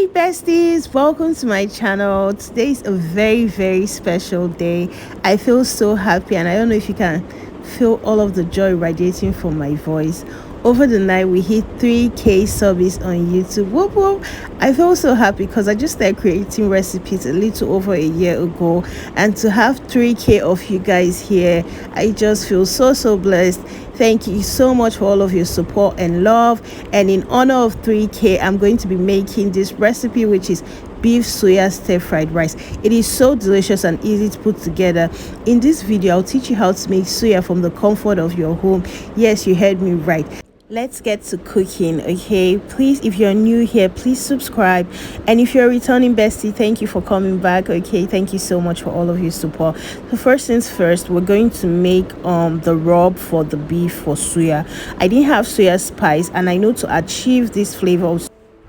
Hi besties, welcome to my channel. Today is a very special day. I feel so happy and I don't know if you can feel all of the joy radiating from my voice. Over the night we hit 3k subs on YouTube. Whoop whoop. I feel so happy because I just started creating recipes a little over a year ago, and to have 3k of you guys here, I just feel so blessed. Thank you so much for all of your support and love. And in honor of 3k, I'm going to be making this recipe, which is beef soya stir fried rice. It is so delicious and easy to put together. In this video, I'll teach you how to make soya from the comfort of your home. Yes, you heard me right. Let's get to cooking. Okay, please, if you're new here, please subscribe, and if you're a returning bestie, thank you for coming back. Okay, thank you so much for all of your support. So first things first, we're going to make the rub for the beef for soya. I didn't have soya spice, and I know to achieve this flavor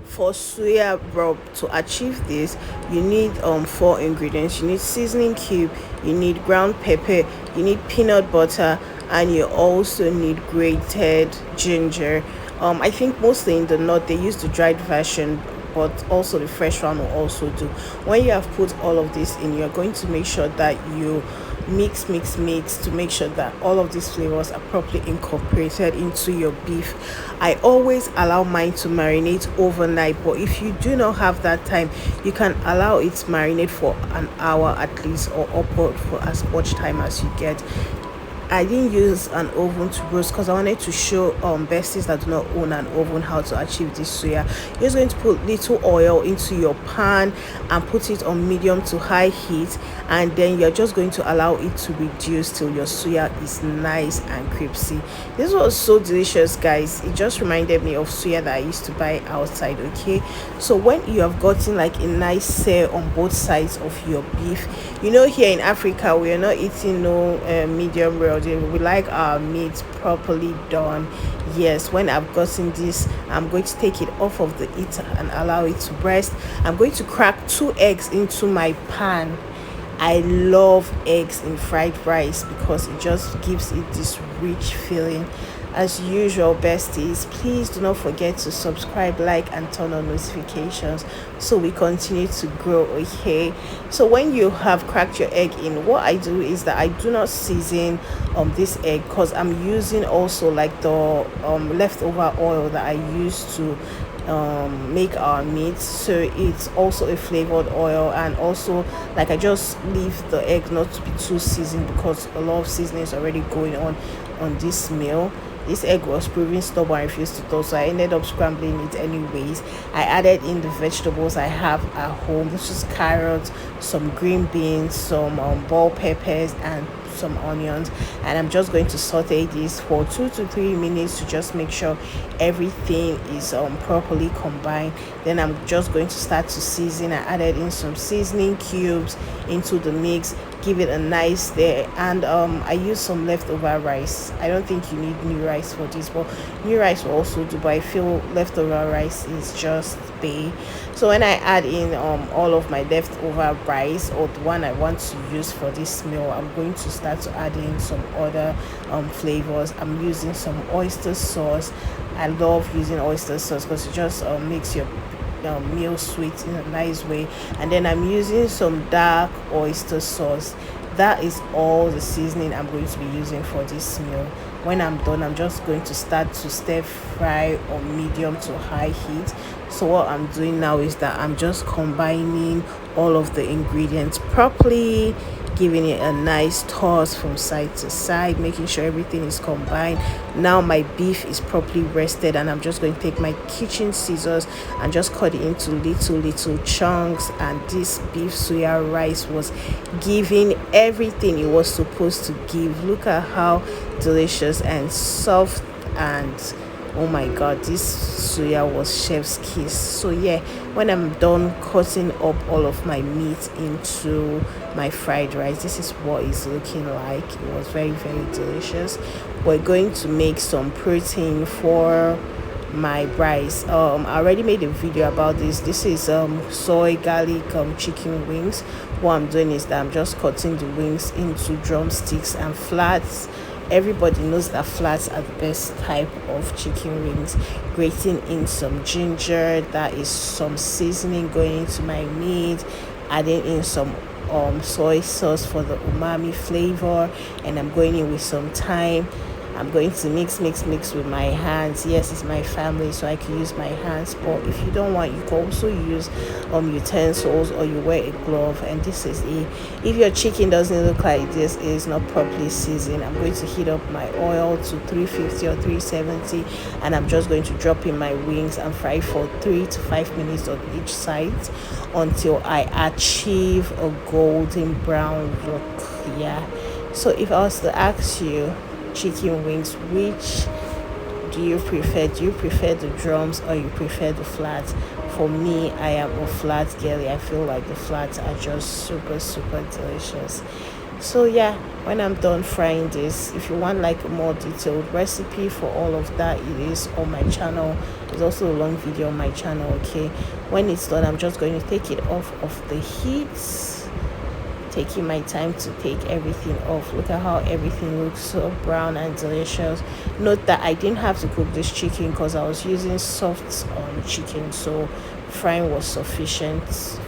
for soya rub, to achieve this, you need 4 ingredients. You need seasoning cube, you need ground pepper, you need peanut butter, and you also need grated ginger. I think mostly in the north they use the dried version, but also the fresh one will also do. When you have put all of this in, you're going to make sure that you mix to make sure that all of these flavors are properly incorporated into your beef. I always allow mine to marinate overnight, but if you do not have that time, you can allow it to marinate for an hour at least, or upward for as much time as you get. I didn't use an oven to roast because I wanted to show besties that do not own an oven how to achieve this soya. You're just going to put little oil into your pan and put it on medium to high heat, and then you're just going to allow it to reduce till your soya is nice and crispy. This was so delicious, guys. It just reminded me of soya that I used to buy outside. Okay, so when you have gotten like a nice sear on both sides of your beef, you know, here in Africa we are not eating no medium rare. We like our meat properly done. Yes, when I've gotten this, I'm going to take it off of the heat and allow it to rest. I'm going to crack 2 eggs into my pan. I love eggs in fried rice because it just gives it this rich feeling. As usual, besties, please do not forget to subscribe, like, and turn on notifications so we continue to grow. Okay, so when you have cracked your egg in, what I do is that I do not season this egg because I'm using also like the leftover oil that I used to make our meat, so it's also a flavored oil. And also, like, I just leave the egg not to be too seasoned because a lot of seasoning is already going on this meal. This egg was proving stubborn, I refused to toast, so I ended up scrambling it anyways. I added in the vegetables I have at home. This is carrots, some green beans, some bell peppers, and some onions, and I'm just going to saute this for 2 to 3 minutes to just make sure everything is properly combined. Then I'm just going to start to season. I added in some seasoning cubes into the mix, give it a nice stir, and I use some leftover rice. I don't think you need new rice for this, but new rice will also do, but I feel leftover rice is just big. So when I add in all of my leftover rice, or the one I want to use for this meal, I'm going to start to add in some other flavors. I'm using some oyster sauce. I love using oyster sauce because it just makes your meal sweet in a nice way. And then I'm using some dark oyster sauce. That is all the seasoning I'm going to be using for this meal. When I'm done, I'm just going to start to stir fry on medium to high heat. So what I'm doing now is that I'm just combining all of the ingredients properly, giving it a nice toss from side to side, making sure everything is combined. Now my beef is properly rested, and I'm just going to take my kitchen scissors and just cut it into little chunks. And this beef soya rice was giving everything it was supposed to give. Look at how delicious and soft, and oh my god, this soya was chef's kiss. So yeah, when I'm done cutting up all of my meat into my fried rice, this is what it's looking like. It was very delicious. We're going to make some protein for my rice. I already made a video about this. This is soy garlic chicken wings. What I'm doing is that I'm just cutting the wings into drumsticks and flats. Everybody knows that flats are the best type of chicken wings. Grating in some ginger, that is some seasoning going into my meat, adding in some soy sauce for the umami flavor, and I'm going in with some thyme. I'm going to mix with my hands. Yes, it's my family, so I can use my hands. But if you don't want, you can also use utensils, or you wear a glove. And this is it. If your chicken doesn't look like this, it is not properly seasoned. I'm going to heat up my oil to 350 or 370, and I'm just going to drop in my wings and fry for 3 to 5 minutes on each side until I achieve a golden brown look. Yeah. So if I was to ask you, chicken wings, which do you prefer? Do you prefer the drums or you prefer the flats? For me, I am a flat girly. I feel like the flats are just super delicious. So yeah, when I'm done frying this, if you want like a more detailed recipe for all of that, it is on my channel. There's also a long video on my channel. Okay, when it's done, I'm just going to take it off of the heat, taking my time to take everything off. Look at how everything looks so brown and delicious. Note that I didn't have to cook this chicken because I was using soft chicken, so frying was sufficient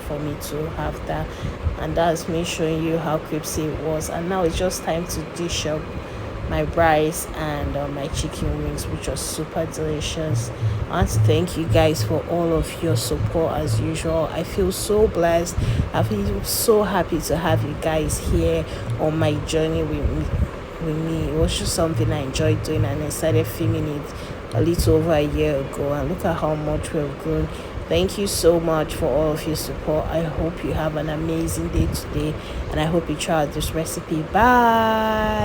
for me to have that. And that's me showing you how crispy it was. And now it's just time to dish up my rice and my chicken wings, which are super delicious. I want to thank you guys for all of your support as usual. I feel so blessed. I feel so happy to have you guys here on my journey with me. It was just something I enjoyed doing, and I started filming it a little over a year ago, and look at how much we've grown. Thank you so much for all of your support. I hope you have an amazing day today, and I hope you try out this recipe. Bye.